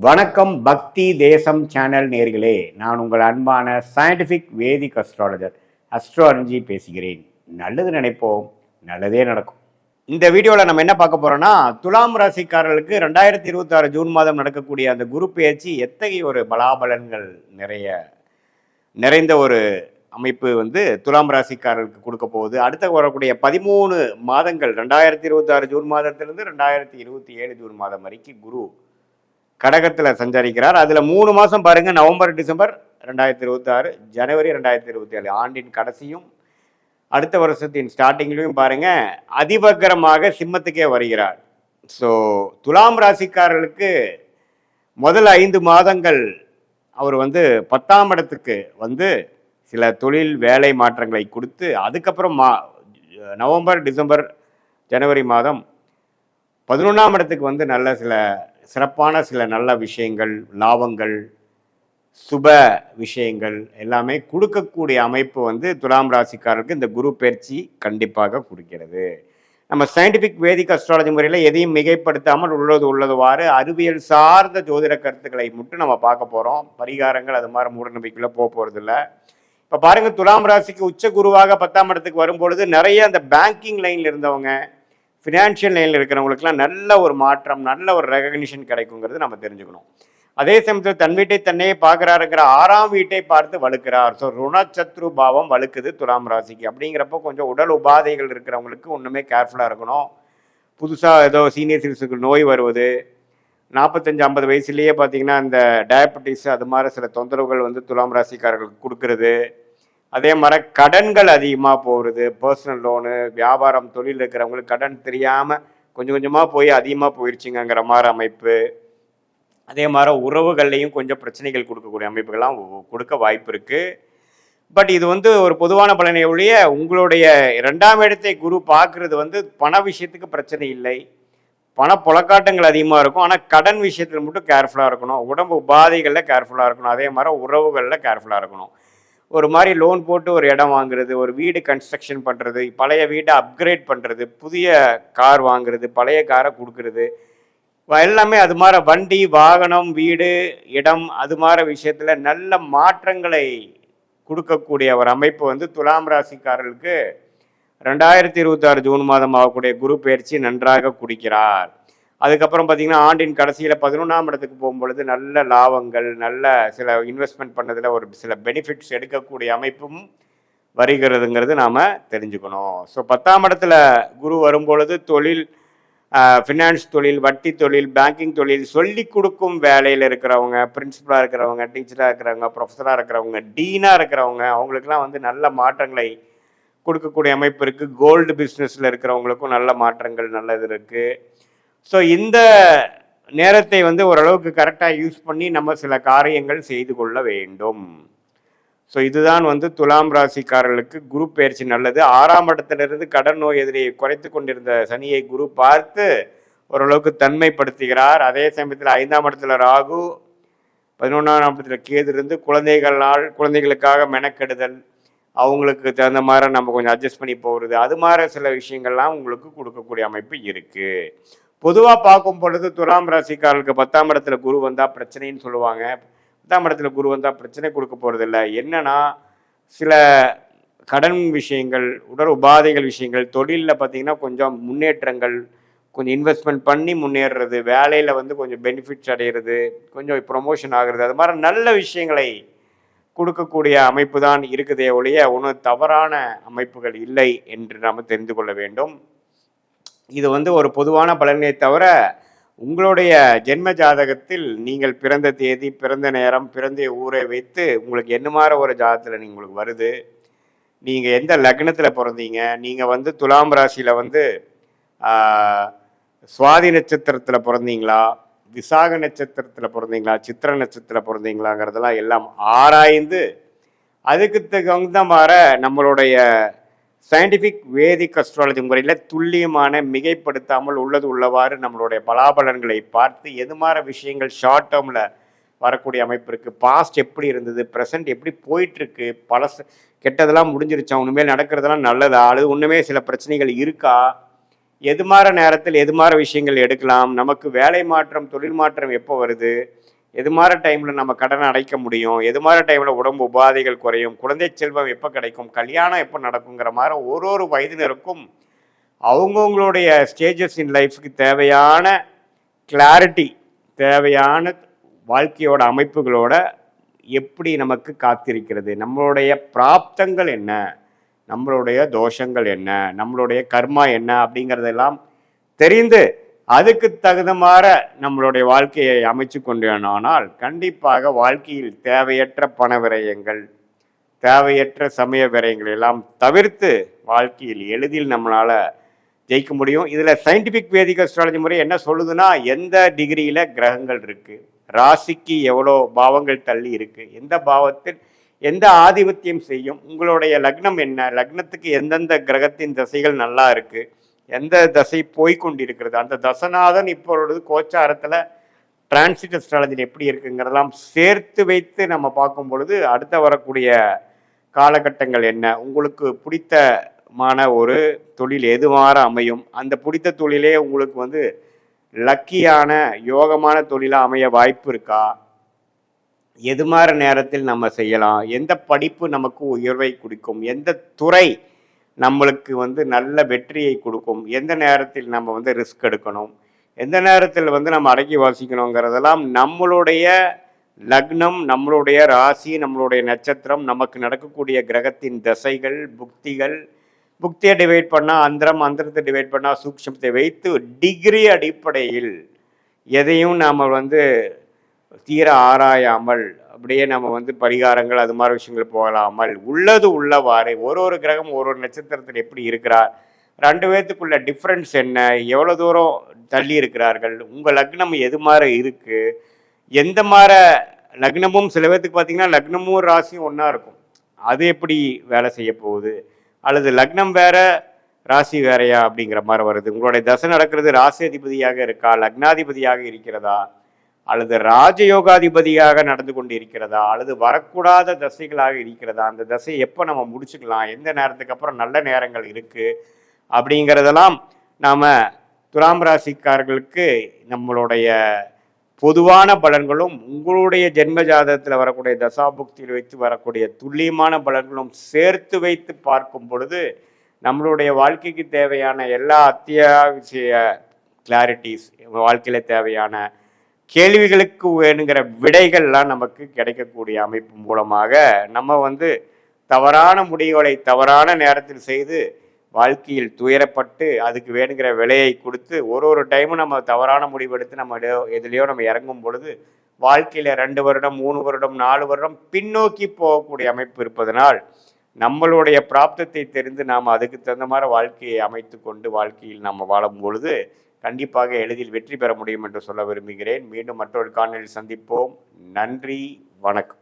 வணக்கம் பக்தி தேசம் சேனல் நேர்களே, நான் உங்கள் அன்பான சயின்டிஃபிக் வேதிக் அஸ்ட்ராலஜர் அஸ்ட்ராலஜி பேசுகிறேன். நல்லது நினைப்போம், நல்லதே நடக்கும். இந்த வீடியோவில் நம்ம என்ன பார்க்க போறோம்னா, துலாம் ராசிக்காரர்களுக்கு 2026 ஜூன் மாதம் நடக்கக்கூடிய அந்த குரு பெயர்ச்சி எத்தகைய ஒரு பலாபலன்கள் நிறைந்த ஒரு அமைப்பு துலாம் ராசிக்காரர்களுக்கு கொடுக்க போகுது. அடுத்த வரக்கூடிய 13 மாதங்கள் 2026 ஜூன் மாதத்திலிருந்து 2027 ஜூன் மாதம் வரைக்கும் குரு கடகத்தில் சஞ்சரிக்கிறார். அதில் 3 மாதம் பாருங்கள், நவம்பர் டிசம்பர் 2026, ஜனவரி 2027, ஆண்டின் கடைசியும் அடுத்த வருஷத்தின் ஸ்டார்டிங்லையும் பாருங்கள் அதிபகரமாக சிம்மத்துக்கே வருகிறார். ஸோ துலாம் ராசிக்காரர்களுக்கு முதல் 5 மாதங்கள் அவர் 10ஆம் இடத்துக்கு சில தொழில் வேலை மாற்றங்களை கொடுத்து, அதுக்கப்புறம் நவம்பர் டிசம்பர் ஜனவரி மாதம் 11ஆம் இடத்துக்கு நல்ல சிறப்பான சில நல்ல விஷயங்கள், லாபங்கள், சுப விஷயங்கள் எல்லாமே கொடுக்கக்கூடிய அமைப்பு துலாம் ராசிக்காரருக்கு இந்த குரு பயிற்சி கண்டிப்பாக கொடுக்கிறது. நம்ம சயின்டிஃபிக் வேதிக் அஸ்ட்ராலஜி முறையில் எதையும் மிகைப்படுத்தாமல் உள்ளதுவாறு அறிவியல் சார்ந்த ஜோதிட கருத்துக்களை மட்டும் நம்ம பார்க்க போகிறோம். பரிகாரங்கள் அது மாதிரி மூட நம்பிக்கையில் போகிறதில்ல. இப்போ பாருங்கள், துலாம் ராசிக்கு உச்ச குருவாக 10ஆம் இடத்துக்கு வரும்பொழுது நிறைய அந்த பேங்கிங் லைனில் இருந்தவங்க, ஃபினான்ஷியல் லைனில் இருக்கிறவங்களுக்குலாம் நல்ல ஒரு மாற்றம், நல்ல ஒரு ரெகக்னிஷன் கிடைக்குங்கிறது நம்ம தெரிஞ்சுக்கணும். அதே சமயத்தில் தன் வீட்டை தன்னையே பார்க்குறாருங்கிற 6ஆம் வீட்டை பார்த்து வலுக்கிறார். ஸோ ருணச்சத்ரு பாவம் வலுக்குது துலாம் ராசிக்கு. அப்படிங்கிறப்போ கொஞ்சம் உடல் உபாதைகள் இருக்கிறவங்களுக்கு ஒன்றுமே கேர்ஃபுல்லாக இருக்கணும். புதுசாக ஏதோ சீனியர் சிட்டிசனுக்கு நோய் வருவது, 45-50 வயசுலேயே பார்த்தீங்கன்னா இந்த டயபெட்டிஸ் அது மாதிரி சில தொந்தரவுகள் துலாம் ராசிக்காரர்களுக்கு கொடுக்கறது. அதே மாதிரி கடன்கள் அதிகமாக போகிறது, பர்சனல் லோனு, வியாபாரம், தொழில் இருக்கிறவங்களுக்கு கடன் தெரியாமல் கொஞ்சம் கொஞ்சமாக போய் அதிகமாக போயிடுச்சுங்கிற மாதிரி அமைப்பு. அதே மாதிரி உறவுகள்லையும் கொஞ்சம் பிரச்சனைகள் கொடுக்கக்கூடிய அமைப்புகள்லாம் கொடுக்க வாய்ப்பு இருக்குது. பட் இது ஒரு பொதுவான பலனை ஒழிய, உங்களுடைய 2ஆம் இடத்தை குரு பார்க்குறது பண விஷயத்துக்கு பிரச்சனை இல்லை. பண புழக்காட்டங்கள் அதிகமாக இருக்கும். ஆனால் கடன் விஷயத்தில் மட்டும் கேர்ஃபுல்லாக இருக்கணும். உடம்பு உபாதைகளில் கேர்ஃபுல்லாக இருக்கணும். அதே மாதிரி உறவுகளில் கேர்ஃபுல்லாக இருக்கணும். ஒரு மாதிரி லோன் போட்டு ஒரு இடம் வாங்குறது, ஒரு வீடு கன்ஸ்ட்ரக்ஷன் பண்ணுறது, பழைய வீட்டை அப்கிரேட் பண்ணுறது, புதிய கார் வாங்குறது, பழைய காரை கொடுக்கறது, எல்லாமே அது மாதிரி வண்டி, வாகனம், வீடு, இடம் அது மாதிரி விஷயத்தில் நல்ல மாற்றங்களை கொடுக்கக்கூடிய ஒரு அமைப்பு துலாம் ராசிக்காரர்களுக்கு 2026 ஜூன் மாதம் ஆகக்கூடிய குரு பயிற்சி நன்றாக குடிக்கிறார். அதுக்கப்புறம் பார்த்தீங்கன்னா ஆண்டின் கடைசியில் 11ஆம் இடத்துக்கு போகும்பொழுது நல்ல லாபங்கள், நல்ல சில இன்வெஸ்ட்மெண்ட் பண்ணதில் ஒரு சில பெனிஃபிட்ஸ் எடுக்கக்கூடிய அமைப்பும் வருகிறதுங்கிறது நாம் தெரிஞ்சுக்கணும். ஸோ 10ஆம் இடத்துல குரு வரும்பொழுது தொழில், ஃபினான்ஸ் தொழில், வட்டி தொழில், பேங்கிங் தொழில், சொல்லி கொடுக்கும் வேலையில் இருக்கிறவங்க, பிரின்சிபலாக இருக்கிறவங்க, டீச்சராக இருக்கிறவங்க, ப்ரொஃபஸராக இருக்கிறவங்க, டீனாக இருக்கிறவங்க, அவங்களுக்கெல்லாம் நல்ல மாற்றங்களை கொடுக்கக்கூடிய அமைப்பு இருக்குது. கோல்டு பிஸ்னஸில் இருக்கிறவங்களுக்கும் நல்ல மாற்றங்கள் நல்லது இருக்குது. ஸோ இந்த நேரத்தை ஓரளவுக்கு கரெக்டாக யூஸ் பண்ணி நம்ம சில காரியங்கள் செய்து கொள்ள வேண்டும். ஸோ இதுதான் துலாம் ராசிக்காரர்களுக்கு குரு பயிற்சி நல்லது. 6ஆம் இடத்திலிருந்து கடன் நோய் எதிரியை குறைத்து கொண்டிருந்த சனியை குரு பார்த்து ஓரளவுக்கு தன்மைப்படுத்துகிறார். அதே சமயத்தில் 5ஆம் இடத்துல ராகு, 11ஆம் இடத்துல கேது இருந்து குழந்தைகளுக்காக மெனக்கெடுதல், அவங்களுக்கு தகுந்த மாதிரி நம்ம கொஞ்சம் அட்ஜஸ்ட் பண்ணி போகிறது, அது மாதிரி சில விஷயங்கள்லாம் உங்களுக்கு கொடுக்கக்கூடிய அமைப்பு இருக்குது. பொதுவாக பார்க்கும் பொழுது துலாம் ராசிக்காரர்களுக்கு 10ஆம் இடத்துல குரு வந்தால் பிரச்சனைன்னு சொல்லுவாங்க. 10ஆம் இடத்துல குரு வந்தால் பிரச்சனை கொடுக்க போகிறதில்ல. என்னன்னா, சில கடன் விஷயங்கள், உடல் உபாதைகள் விஷயங்கள், தொழிலில் பார்த்திங்கன்னா கொஞ்சம் முன்னேற்றங்கள், கொஞ்சம் இன்வெஸ்ட்மெண்ட் பண்ணி முன்னேறுறது, வேலையில் கொஞ்சம் பெனிஃபிட்ஸ் அடைகிறது, கொஞ்சம் ப்ரொமோஷன் ஆகிறது, அது மாதிரி நல்ல விஷயங்களை கொடுக்கக்கூடிய அமைப்பு தான் இருக்குதே ஒழிய ஒன்றும் தவறான அமைப்புகள் இல்லை என்று நாம் தெரிந்து கொள்ள வேண்டும். இது ஒரு பொதுவான பலனை தவிர, உங்களுடைய ஜென்ம ஜாதகத்தில் நீங்கள் பிறந்த தேதி, பிறந்த நேரம், பிறந்த ஊரை வைத்து உங்களுக்கு என்ன மாதிரி ஒரு ஜாதகத்தில் உங்களுக்கு வருது, நீங்கள் எந்த லக்னத்தில் பிறந்தீங்க, நீங்கள் துலாம் ராசியில் சுவாதி நட்சத்திரத்தில் பிறந்தீங்களா, விசாக நட்சத்திரத்தில் பிறந்தீங்களா, சித்திர நட்சத்திரத்தில் பிறந்தீங்களாங்கிறதெல்லாம் எல்லாம் ஆராய்ந்து அதுக்கு தகுந்த மாதிரி நம்மளுடைய சயின்டிஃபிக் வேதிக் அஸ்ட்ராலஜி முறையில் துல்லியமான, மிகைப்படுத்தாமல் உள்ளவாறு நம்மளுடைய பலாபலன்களை பார்த்து எது மாதிரி விஷயங்கள் ஷார்ட் டேர்மில் வரக்கூடிய அமைப்பு இருக்குது, பாஸ்ட் எப்படி இருந்தது, ப்ரெசண்ட் எப்படி போயிட்டுருக்கு, கெட்டதெல்லாம் முடிஞ்சிருச்சா, உண்மையில் நடக்கிறதெல்லாம் நல்லதா, அல்லது ஒன்றுமே சில பிரச்சனைகள் இருக்கா, எது மாதிரி நேரத்தில் எது மாதிரி விஷயங்கள் எடுக்கலாம், நமக்கு வேலை மாற்றம், தொழில் மாற்றம் எப்போ வருது, எது மாதிரி டைமில் நம்ம கடனை அடைக்க முடியும், எது மாதிரி டைமில் உடம்பு உபாதைகள் குறையும், குழந்தை செல்வம் எப்போ கிடைக்கும், கல்யாணம் எப்போ நடக்குங்கிற மாதிரி ஒரு வயதினருக்கும் அவங்கவுங்களுடைய ஸ்டேஜஸ் இன் லைஃப்க்கு தேவையான கிளாரிட்டி, தேவையான வாழ்க்கையோட அமைப்புகளோட எப்படி நமக்கு காத்திருக்கிறது, நம்மளுடைய பிராப்தங்கள் என்ன, நம்மளுடைய தோஷங்கள் என்ன, நம்மளுடைய கர்மா என்ன அப்படிங்கிறதெல்லாம் தெரிந்து அதுக்கு தகுந்தமாற நம்மளுடைய வாழ்க்கையை அமைச்சு கொண்டேனானால் கண்டிப்பாக வாழ்க்கையில் தேவையற்ற பண விரயங்கள், தேவையற்ற சமய விரயங்கள் எல்லாம் தவிர்த்து வாழ்க்கையில் எளிதில் நம்மளால் ஜெயிக்க முடியும். இதில் சயின்டிஃபிக் வேதிக் அஸ்ட்ராலஜி முறை என்ன சொல்லுதுன்னா, எந்த டிகிரியில் கிரகங்கள் இருக்குது, ராசிக்கு எவ்வளோ பாவங்கள் தள்ளி இருக்குது, எந்த பாவத்தில் எந்த ஆதிபத்தியம் செய்யும், உங்களுடைய லக்னம் என்ன, லக்னத்துக்கு எந்தெந்த கிரகத்தின் திசைகள் நல்லா இருக்குது, எந்த தசை போய்கொண்டிருக்கிறது, அந்த தசநாதன் இப்பொழுது கோச்சாரத்தில் டிரான்சிட் அஸ்ட்ராலஜியில் எப்படி இருக்குங்கிறதெல்லாம் சேர்த்து வைத்து நம்ம பார்க்கும் பொழுது அடுத்த வரக்கூடிய காலகட்டங்கள் என்ன, உங்களுக்கு பிடித்தமான ஒரு தொழில் எதுவார அமையும், அந்த பிடித்த தொழிலே உங்களுக்கு லக்கியான யோகமான தொழிலாக அமைய வாய்ப்பு இருக்கா, எது மாதிரி நேரத்தில் நம்ம செய்யலாம், எந்த படிப்பு நமக்கு உயர்வை கொடுக்கும், எந்த துறை நம்மளுக்கு நல்ல வெற்றியை கொடுக்கும், எந்த நேரத்தில் நம்ம ரிஸ்க் எடுக்கணும், எந்த நேரத்தில் நம்ம அடக்கி வாசிக்கணுங்கிறதெல்லாம் நம்மளுடைய லக்னம், நம்மளுடைய ராசி, நம்மளுடைய நட்சத்திரம், நமக்கு நடக்கக்கூடிய கிரகத்தின் தசைகள், புக்தியை டிவைட் பண்ணால் அந்தரம், அந்தரத்தை டிவைட் பண்ணால் சூக்ஷமத்தை வைத்து டிகிரி அடிப்படையில் எதையும் நாம் தீர ஆராயாமல் அப்படியே நம்ம பரிகாரங்கள் அது மாதிரி விஷயங்கள் போகலாமல் உள்ளது உள்ளவாறு ஒரு கிரகம் ஒரு நட்சத்திரத்தில் எப்படி இருக்கிறார், ரெண்டு பேர்த்துக்குள்ள டிஃப்ரென்ஸ் என்ன, எவ்வளோ தூரம் தள்ளி இருக்கிறார்கள், உங்கள் லக்னம் எது மாதிரி இருக்குது, எந்த மாதிரி லக்னமும் சில பேர்த்துக்கு பார்த்தீங்கன்னா லக்னமும் ராசியும் ஒன்றா இருக்கும், அது எப்படி வேலை செய்ய போகுது, அல்லது லக்னம் வேற ராசி வேறையா அப்படிங்கிற மாதிரி வருது, உங்களுடைய தசை நடக்கிறது ராசி அதிபதியாக இருக்கா, லக்னாதிபதியாக இருக்கிறதா, அல்லது ராஜயோகாதிபதியாக நடந்து கொண்டு இருக்கிறதா, அல்லது வரக்கூடாத தசைகளாக இருக்கிறதா, அந்த தசை எப்போ நம்ம முடிச்சுக்கலாம், எந்த நேரத்துக்கு அப்புறம் நல்ல நேரங்கள் இருக்குது அப்படிங்கிறதெல்லாம் நாம் துலாம் ராசிக்காரர்களுக்கு நம்மளுடைய பொதுவான பலன்களும் உங்களுடைய ஜென்ம ஜாதகத்தில் வரக்கூடிய தசாபுக்தியில் வைத்து வரக்கூடிய துல்லியமான பலன்களும் சேர்த்து வைத்து பார்க்கும் பொழுது நம்மளுடைய வாழ்க்கைக்கு தேவையான எல்லா அத்தியாவசிய கிளாரிட்டிஸ், வாழ்க்கையில் தேவையான கேள்விகளுக்கு வேணுங்கிற விடைகள்லாம் நமக்கு கிடைக்கக்கூடிய அமைப்பு மூலமாக நம்ம தவறான முடிவுகளை தவறான நேரத்தில் செய்து வாழ்க்கையில் துயரப்பட்டு அதுக்கு வேணுங்கிற விலையை கொடுத்து ஒரு டைமும் நம்ம தவறான முடிவெடுத்து நம்ம எதுலேயோ நம்ம இறங்கும் பொழுது வாழ்க்கையில் 2 வருடம் 3 வருடம் 4 வருடம் பின்னோக்கி போகக்கூடிய அமைப்பு இருப்பதனால் நம்மளுடைய பிராப்தத்தை தெரிந்து நாம் அதுக்கு தகுந்த மாதிரி வாழ்க்கையை அமைத்து கொண்டு வாழ்க்கையில் நாம் வாழும் பொழுது கண்டிப்பாக எளிதில் வெற்றி பெற முடியும் என்று சொல்ல விரும்புகிறேன். மீண்டும் மற்றொரு காணொளியில் சந்திப்போம். நன்றி, வணக்கம்.